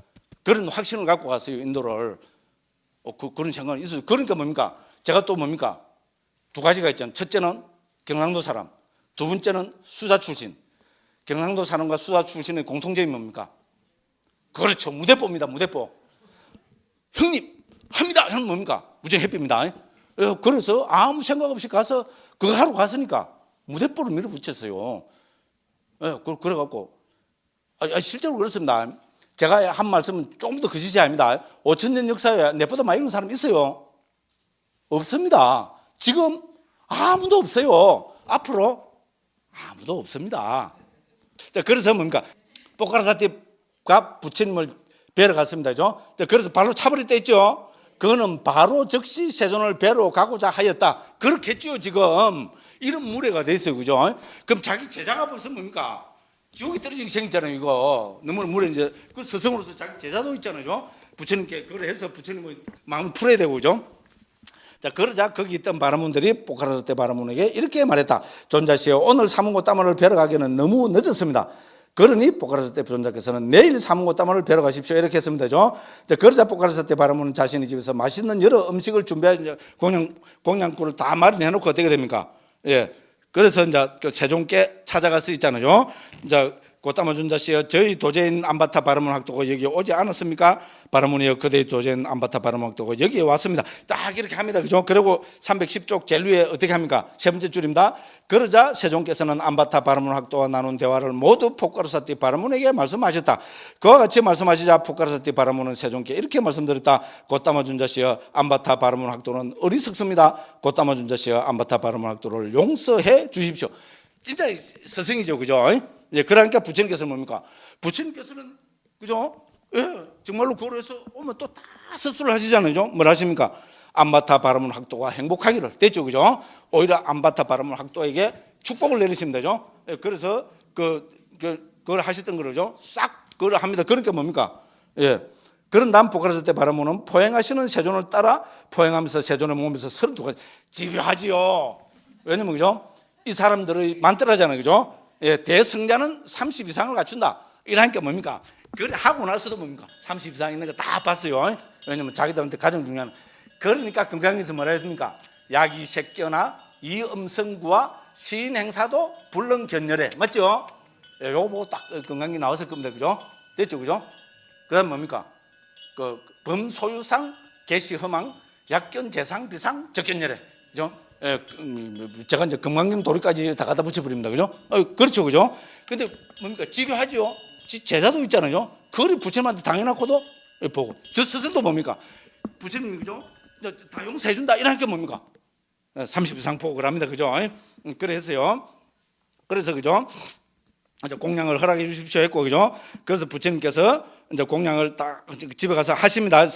그런 확신을 갖고 갔어요. 인도를. 그런 생각이 있어요. 그러니까 뭡니까? 제가 또 뭡니까? 2가지가 있잖아요. 첫째는 경상도 사람, 두 번째는 수사 출신. 경상도 사람과 수사 출신의 공통점이 뭡니까? 그렇죠. 무대뽀입니다. 무대뽀. 형님 합니다. 하는 뭡니까? 무조건 햇빛입니다. 그래서 아무 생각 없이 가서 그거 하러 갔으니까 무대뽀를 밀어붙였어요. 그래갖고 실제로 그렇습니다. 제가 한 말씀은 조금 더 거짓이 아닙니다. 5,000년 역사에 내보다 많이 읽는 사람 있어요? 없습니다. 지금 아무도 없어요. 앞으로 아무도 없습니다. 그래서 뭡니까? 포카라사티가 부처님을 뵈러 갔습니다. 그래서 발로 차버렸다 했죠. 그거는 바로 즉시 세존을 뵈러 가고자 하였다. 그렇겠죠. 지금 이런 무례가 됐어요. 그죠? 그럼 자기 제자가 벌써 뭡니까? 지옥에 떨어지기 생겼잖아요. 이거 너무 무례. 이제 그 스승으로서 자기 제자도 있잖아요. 부처님께 그걸 해서 부처님의 마음을 풀어야 되고, 그죠? 자, 그러자 거기 있던 바라문들이 포카라사테 바라문에게 이렇게 말했다. 존자시여, 오늘 사문고 따마를 뵈러 가기는 너무 늦었습니다. 그러니 포카라사테 부존자께서는 내일 사문고따마를 뵈러 가십시오. 이렇게 했으면 되죠. 그러자 포카라사테 바라문은 자신의 집에서 맛있는 여러 음식을 준비해 공양꾼을 다 마련해 놓고 어떻게 됩니까? 예. 그래서 이제 그 세종께 찾아갈 수 있잖아요. 이제 고따마 존자씨여, 저희 도제인 안바타 바라문 학도가 여기 오지 않았습니까? 바라문이여, 그대의 도제인 안바타 바라문 학도가 여기에 왔습니다. 딱 이렇게 합니다. 그죠? 그리고 310쪽 제일 위에 어떻게 합니까? 세 번째 줄입니다. 그러자 세종께서는 안바타 바라문 학도와 나눈 대화를 모두 포카라사티 바라문에게 말씀하셨다. 그와 같이 말씀하시자 포카라사티 바라문은 세종께 이렇게 말씀드렸다. 고따마 존자씨여, 안바타 바라문 학도는 어리석습니다. 고따마 존자씨여, 안바타 바라문 학도를 용서해 주십시오. 진짜 스승이죠. 그죠? 예, 그러니까 부처님께서는 뭡니까? 부처님께서는, 그죠? 예, 정말로 고려해서 오면 또 다 섭수를 하시잖아요. 뭘 하십니까? 안바타 바라문 학도가 행복하기를. 됐죠, 그죠? 오히려 안바타 바라문 학도에게 축복을 내리십니다. 그죠? 예, 그래서 그걸 하셨던 거죠. 싹 그걸 합니다. 그러니까 뭡니까? 예. 그런 다음 포카라사테 바라문은 포행하시는 세존을 따라 포행하면서 세존의 몸에서 32가지 집요하지요. 왜냐면, 그죠? 이 사람들의 만들어잖아요. 그죠? 예, 대성자는 30 이상을 갖춘다. 이러니까 뭡니까? 그래 하고 나서도 뭡니까? 30 이상 있는 거 다 봤어요. 왜냐면 자기들한테 가장 중요한. 그러니까 금강에서 뭐라 했습니까? 약이색견나 이음성구와 시인행사도 불능견열해. 맞죠? 예, 요거 보고 딱 금강이 나왔을 겁니다. 그죠? 됐죠? 그죠? 그 다음 뭡니까? 그 범소유상 개시허망 약견 재상 비상 적견열해. 그죠? 예, 제가 이제 금강경 도리까지 다 갖다 붙여버립니다. 그죠? 그렇죠. 그죠? 근데 뭡니까? 집요하죠. 제자도 있잖아요. 그걸 부처님한테 당해놓고도 보고. 저 스승도 뭡니까? 부처님, 그죠? 다 용서해준다. 이러니까 뭡니까? 30 이상 포고를 합니다. 그죠? 그래서요. 그래서, 그죠? 이제 공양을 허락해 주십시오 했고, 그죠? 그래서 부처님께서 이제 공양을 딱 집에 가서 하십니다.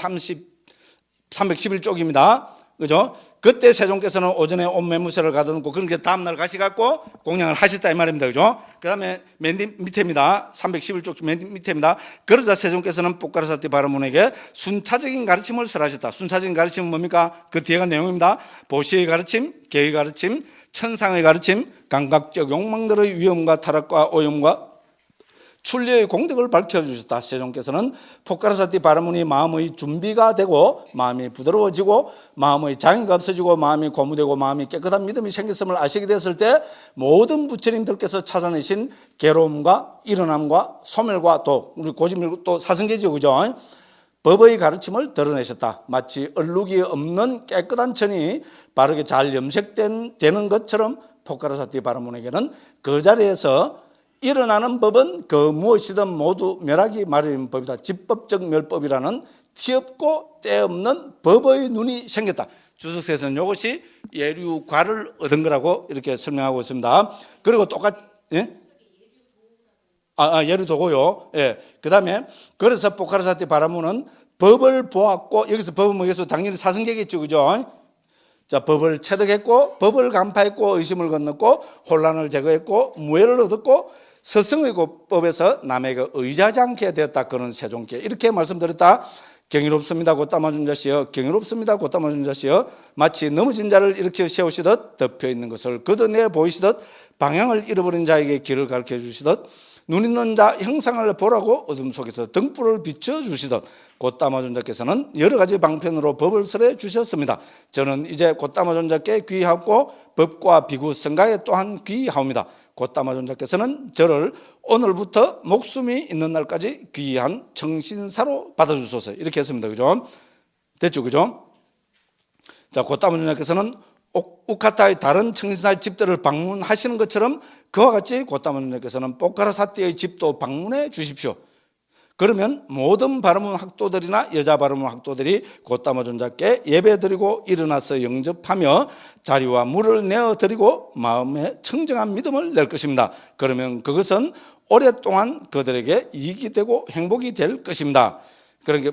311쪽입니다. 그죠? 그때 세종께서는 오전에 온 매무새를 가다놓고 그런 게 다음날 가시갖고 공양을 하셨다 이 말입니다. 그죠? 그 다음에 맨 밑에입니다. 311쪽 맨 밑에입니다. 그러자 세종께서는 포카라사티 바라문에게 순차적인 가르침을 설하셨다. 순차적인 가르침은 뭡니까? 그 뒤에가 내용입니다. 보시의 가르침, 계의 가르침, 천상의 가르침, 감각적 욕망들의 위험과 타락과 오염과 출리의 공덕을 밝혀주셨다. 세종께서는 포카라사티 바라문이 마음의 준비가 되고 마음이 부드러워지고 마음의 장애가 없어지고 마음이 고무되고 마음이 깨끗한 믿음이 생겼음을 아시게 되었을 때 모든 부처님들께서 찾아내신 괴로움과 일어남과 소멸과 또 우리 고집밀고 또 사성계죠. 그죠? 법의 가르침을 드러내셨다. 마치 얼룩이 없는 깨끗한 천이 바르게 잘 염색되는 것처럼 포카라사티 바라문에게는 그 자리에서 일어나는 법은 그 무엇이든 모두 멸하기 마련인 법이다. 집법적 멸법이라는 티없고 때없는 법의 눈이 생겼다. 주석서에서는 이것이 예류과를 얻은 거라고 이렇게 설명하고 있습니다. 그리고 예? 예류도고요. 예. 그 다음에 그래서 포카라사티 바라문은 법을 보았고, 여기서 법은 뭐겠어? 당연히 사성계겠죠. 그죠? 자, 법을 체득했고 법을 간파했고 의심을 건넜고 혼란을 제거했고 무해를 얻었고 서성의 법에서 남에게 의지하지 않게 되었다. 그런 세종께 이렇게 말씀드렸다. 경이롭습니다. 고따마 존자시여, 경이롭습니다. 고따마 존자시여, 마치 넘어진 자를 일으켜 세우시듯 덮여있는 것을 걷어내 보이시듯 방향을 잃어버린 자에게 길을 가르쳐 주시듯 눈 있는 자 형상을 보라고 어둠 속에서 등불을 비춰주시듯 고따마 존자께서는 여러 가지 방편으로 법을 설해 주셨습니다. 저는 이제 고따마 존자께 귀하고 법과 비구 성가에 또한 귀하옵니다. 고따마 존자께서는 저를 오늘부터 목숨이 있는 날까지 귀한 청신사로 받아주소서. 이렇게 했습니다. 그죠? 됐죠? 그죠? 자, 고따마 존자께서는 우카타의 다른 청신사의 집들을 방문하시는 것처럼 그와 같이 고따마 존자께서는 포카라사티의 집도 방문해 주십시오. 그러면 모든 바라문 학도들이나 여자 바라문 학도들이 고따마 존자께 예배드리고 일어나서 영접하며 자리와 물을 내어드리고 마음에 청정한 믿음을 낼 것입니다. 그러면 그것은 오랫동안 그들에게 이익이 되고 행복이 될 것입니다. 그러니까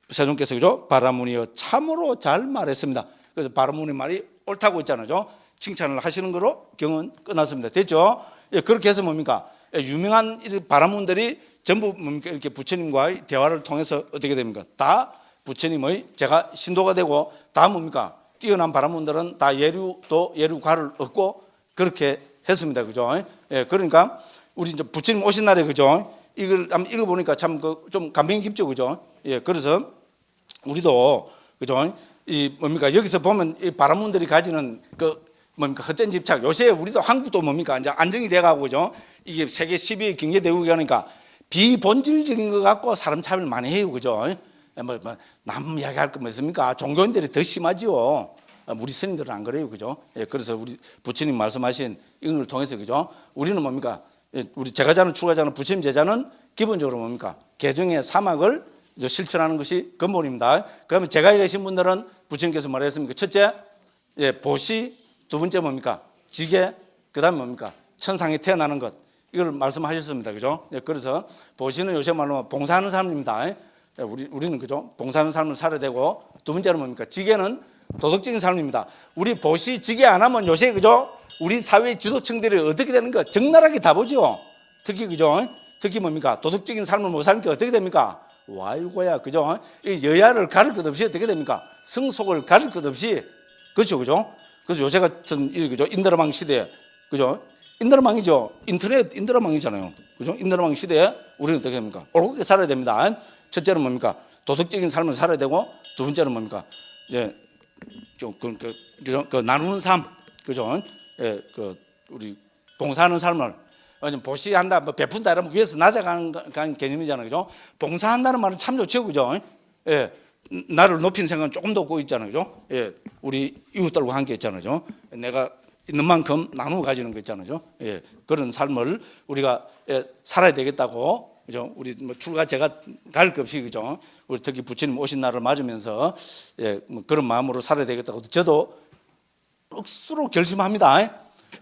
세종께서 그죠? 바라문이여 참으로 잘 말했습니다. 그래서 바라문의 말이 옳다고 했잖아요. 칭찬을 하시는 거로 경은 끝났습니다. 됐죠? 예, 그렇게 해서 뭡니까? 유명한 바라문들이 전부 뭡니까? 이렇게 부처님과의 대화를 통해서 어떻게 됩니까? 다 부처님의 제가 신도가 되고 다 뭡니까? 뛰어난 바라문들은 다 예류과를 얻고 그렇게 했습니다. 그죠? 예, 그러니까 우리 이제 부처님 오신 날에 그죠? 이걸 한번 읽어보니까 참 좀 감명이 깊죠, 그죠? 예, 그래서 우리도 그죠? 이 뭡니까 여기서 보면 이 바람문들이 가지는 그 뭡니까 헛된 집착. 요새 우리도 한국도 뭡니까 이제 안정이 돼가고 그죠? 이게 세계 10위 경제 대국이 하니까 비본질적인 것 갖고 사람 차별 많이 해요, 그죠? 남 이야기할 거 뭐 있습니까? 종교인들이 더 심하지요. 우리 스님들은 안 그래요, 그죠? 예, 그래서 우리 부처님 말씀하신 이걸 통해서 그죠? 우리는 뭡니까? 예, 우리 제가자는 출가자는 부처님 제자는 기본적으로 뭡니까? 개정의 사막을 실천하는 것이 근본입니다. 그러면 제가 계신 분들은 부처님께서 뭐랬습니까? 첫째, 예, 보시. 두 번째 뭡니까? 지계. 그다음에 뭡니까? 천상에 태어나는 것. 이걸 말씀하셨습니다, 그죠? 예, 그래서 보시는 요새 말로 봉사하는 사람입니다. 예, 우리는 그죠? 봉사하는 삶을 살아야 되고, 두 번째는 뭡니까? 지계는 도덕적인 삶입니다. 우리 보시 지계 안 하면 요새 그죠? 우리 사회 지도층들이 어떻게 되는 거 적나라하게 다 보죠. 특히 그죠? 특히 뭡니까? 도덕적인 삶을 못 사는 게 어떻게 됩니까? 와이고야, 그죠? 이 여야를 가릴 것 없이 어떻게 됩니까? 성속을 가릴 것 없이, 그렇죠, 그죠? 그래서 요새 같은 이 그죠? 인터넷망 시대에, 그죠? 인터넷망이죠. 인터넷 인터넷망이잖아요, 그죠? 인터넷망 시대에 우리는 어떻게 됩니까? 옳게 살아야 됩니다. 첫째는 뭡니까? 도덕적인 삶을 살아야 되고, 두 번째는 뭡니까? 예, 그 나누는 삶, 그죠? 예, 우리 봉사하는 삶을 보시한다, 뭐 베푼다 이러면 위에서 낮아가는 개념이잖아요, 그죠? 봉사한다는 말은 참 좋죠, 그죠? 예, 나를 높이는 생각은 조금 더 없고 있잖아요, 그죠? 예, 우리 이웃들과 함께 있잖아요, 그죠? 내가 있는 만큼 나누어 가지는 거 있잖아요, 예, 그런 삶을 우리가 살아야 되겠다고, 그죠? 우리 뭐 출가 제가 갈 것 없이 그죠? 우리 특히 부처님 오신 날을 맞으면서 예, 뭐 그런 마음으로 살아야 되겠다고 저도 억수로 결심합니다.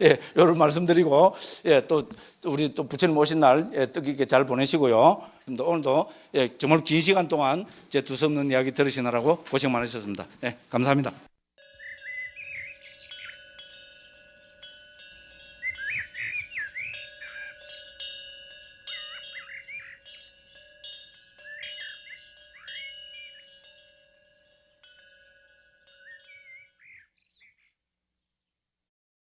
예, 이런 말씀드리고, 예, 또 우리 또 부처님 오신 날 예, 뜻깊게 잘 보내시고요. 오늘도 예, 정말 긴 시간 동안 제 두서없는 이야기 들으시느라고 고생 많으셨습니다. 예, 감사합니다.